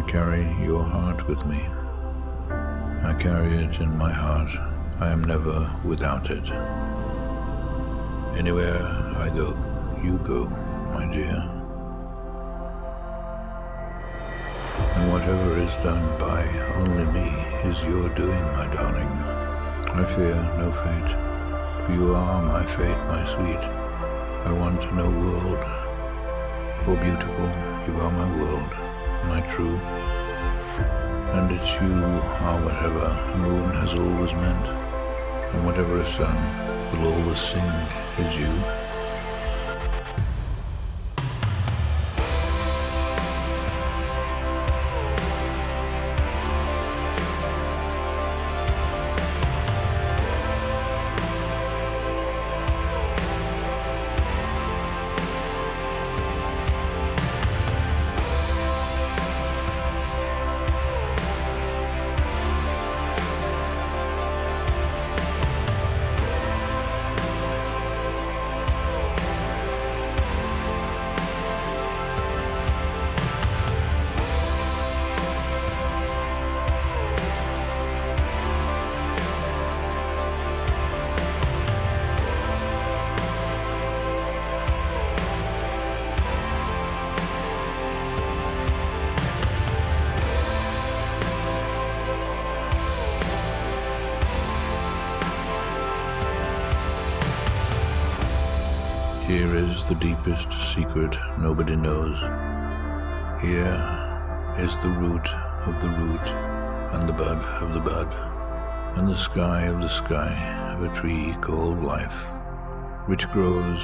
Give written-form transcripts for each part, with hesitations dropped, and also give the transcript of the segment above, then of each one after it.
I carry your heart with me. I carry it in my heart. I am never without it. Anywhere I go, you go, my dear. And whatever is done by only me is your doing, my darling. I fear no fate, for you are my fate, my sweet. I want no world, for beautiful you are my world, my true. And it's you are whatever a moon has always meant, and whatever a sun will always sing is you. Here is the deepest secret nobody knows. Here is the root of the root, and the bud of the bud, and the sky of the sky of a tree called life, which grows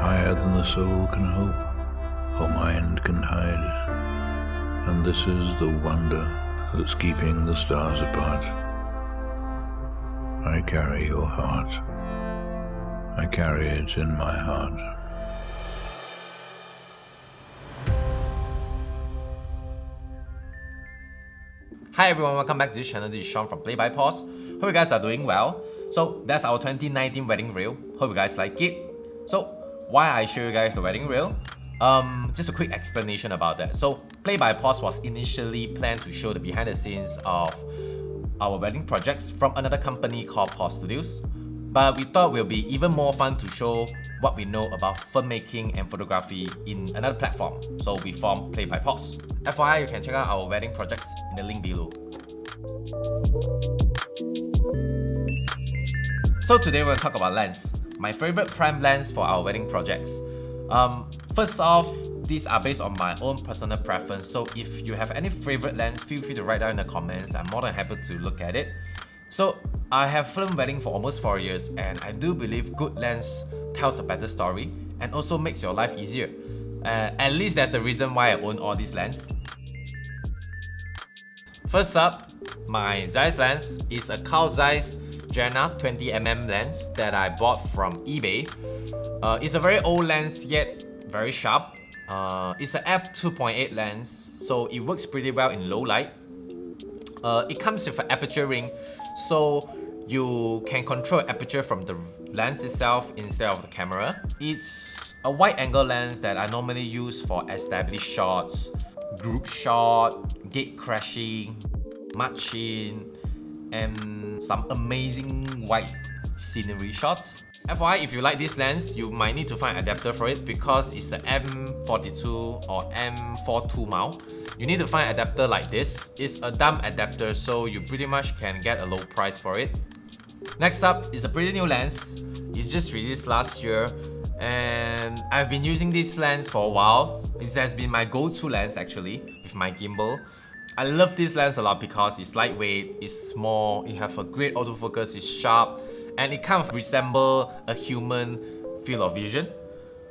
higher than the soul can hope or mind can hide. And this is the wonder that's keeping the stars apart. I carry your heart. I carry it in my heart. Hi everyone, welcome back to this channel. This is Sean from PlayByPause. Hope you guys are doing well. So that's our 2019 wedding reel. Hope you guys like it. So why I show you guys the wedding reel? Just a quick explanation about that. So PlayByPause was initially planned to show the behind the scenes of our wedding projects from another company called Pause Studios. But we thought it would be even more fun to show what we know about filmmaking and photography in another platform. So we formed PlayByPause. FYI, you can check out our wedding projects in the link below. So today we'll talk about lens. My favorite prime lens for our wedding projects. First off, these are based on my own personal preference. So if you have any favorite lens, feel free to write down in the comments. I'm more than happy to look at it. So I have filmed wedding for almost 4 years, and I do believe good lens tells a better story and also makes your life easier. At least that's the reason why I own all these lenses. First up, my Zeiss lens is a Zeiss Jena 20mm lens that I bought from eBay. It's a very old lens yet very sharp. It's an f2.8 lens, so it works pretty well in low light. It comes with an aperture ring, so you can control aperture from the lens itself instead of the camera. It's a wide angle lens that I normally use for established shots, group shot, gate crashing, mud scene, and some amazing wide scenery shots. FYI, if you like this lens, you might need to find an adapter for it because it's an M42 or M42 mount. You need to find an adapter like this. It's a dumb adapter, so you pretty much can get a low price for it. Next up is a pretty new lens. It's just released last year, and I've been using this lens for a while. It has been my go-to lens actually with my gimbal. I love this lens a lot because it's lightweight, it's small, it has a great autofocus, it's sharp, and it kind of resembles a human field of vision.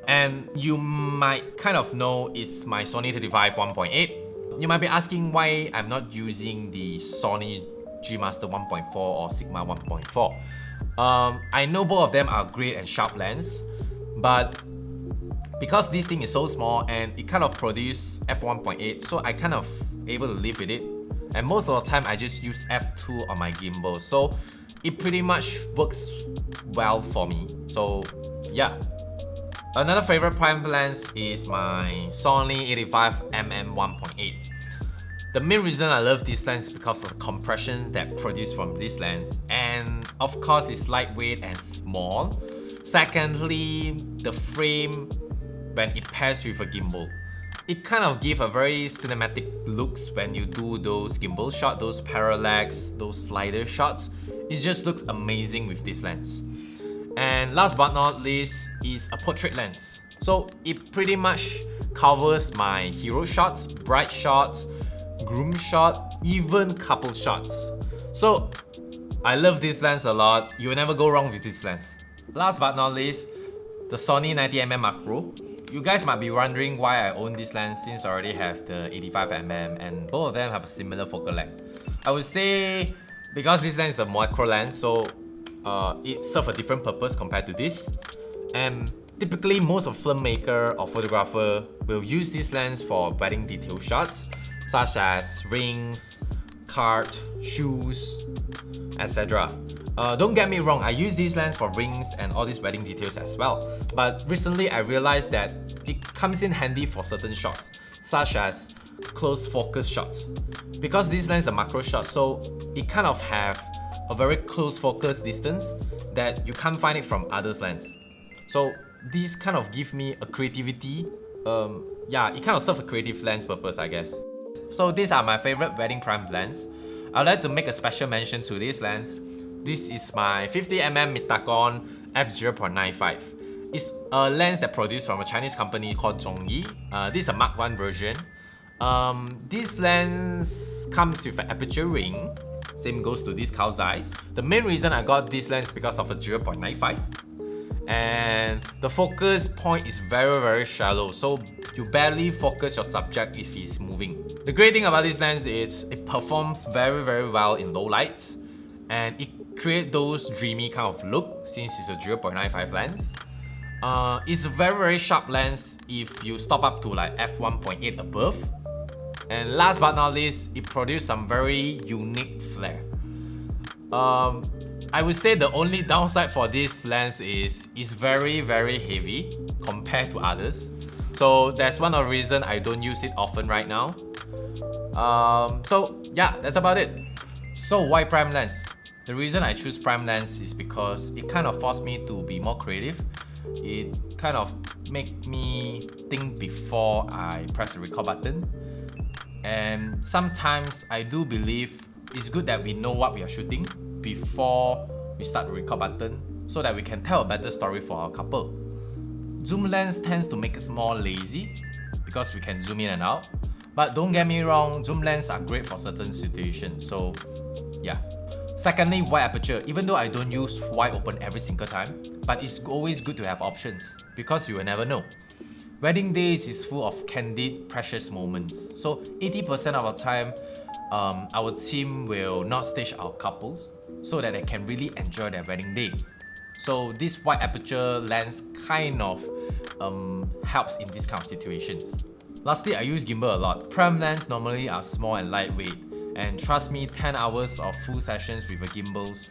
And you might kind of know it's my Sony 35 1.8. You might be asking why I'm not using the Sony G Master 1.4 or Sigma 1.4. I know both of them are great and sharp lens, but because this thing is so small and it kind of produces f1.8, so I kind of able to live with it. And most of the time I just use f2 on my gimbal, so it pretty much works well for me. So yeah. Another favorite prime lens is my Sony 85mm 1.8. The main reason I love this lens is because of the compression that produced from this lens, and of course it's lightweight and small. Secondly, the frame when it pairs with a gimbal, it kind of gives a very cinematic looks when you do those gimbal shots, those parallax, those slider shots. It just looks amazing with this lens. And last but not least is a portrait lens. So it pretty much covers my hero shots, bride shots, groom shot, even couple shots. So I love this lens a lot. You will never go wrong with this lens. Last but not least, the Sony 90mm macro. You guys might be wondering why I own this lens since I already have the 85mm and both of them have a similar focal length. I would say because this lens is a macro lens, so it serves a different purpose compared to this. And typically most of filmmaker or photographer will use this lens for wedding detail shots such as rings, card, shoes, etc. Don't get me wrong, I use this lens for rings and all these wedding details as well. But recently I realized that it comes in handy for certain shots, such as close focus shots. Because this lens is a macro shot, so it kind of have a very close focus distance that you can't find it from others lens. So these kind of give me a creativity. It kind of serves a creative lens purpose, I guess. So these are my favorite wedding prime lens. I'd like to make a special mention to this lens. This is my 50mm Mitakon f/0.95. It's a lens that produced from a Chinese company called Zhongyi. This is a Mark 1 version. This lens comes with an aperture ring. Same goes to this Zeiss. The main reason I got this lens is because of a 0.95. And the focus point is very shallow, so you barely focus your subject if he's moving. The great thing about this lens is it performs very well in low lights, and it creates those dreamy kind of look since it's a 0.95 lens. It's a very sharp lens if you stop up to like f1.8 above. And last but not least, it produces some very unique flare. I would say the only downside for this lens is it's very heavy compared to others. So that's one of the reasons I don't use it often right now. So yeah, that's about it. So why prime lens? The reason I choose prime lens is because it kind of forced me to be more creative. It kind of make me think before I press the record button. And sometimes I do believe it's good that we know what we are shooting before we start the record button so that we can tell a better story for our couple. Zoom lens tends to make us more lazy because we can zoom in and out. But don't get me wrong, zoom lenses are great for certain situations, so yeah. Secondly, wide aperture. Even though I don't use wide open every single time, but it's always good to have options because you will never know. Wedding days is full of candid, precious moments. So 80% of the time, our team will not stage our couples so that they can really enjoy their wedding day. So this wide aperture lens kind of helps in this kind of situations. Lastly, I use gimbal a lot. Prime lens normally are small and lightweight, and trust me, 10 hours of full sessions with a gimbals,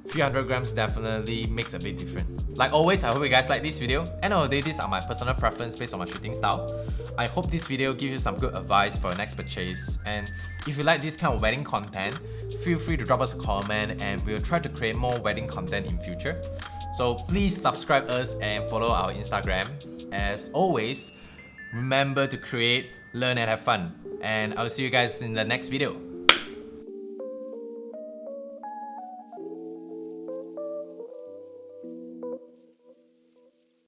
300 grams definitely makes a bit different. Like always, I hope you guys like this video. End of the day, these are my personal preference based on my shooting style. I hope this video gives you some good advice for your next purchase. And if you like this kind of wedding content, feel free to drop us a comment and we'll try to create more wedding content in future. So please subscribe us and follow our Instagram. As always, remember to create, learn and have fun. And I'll see you guys in the next video.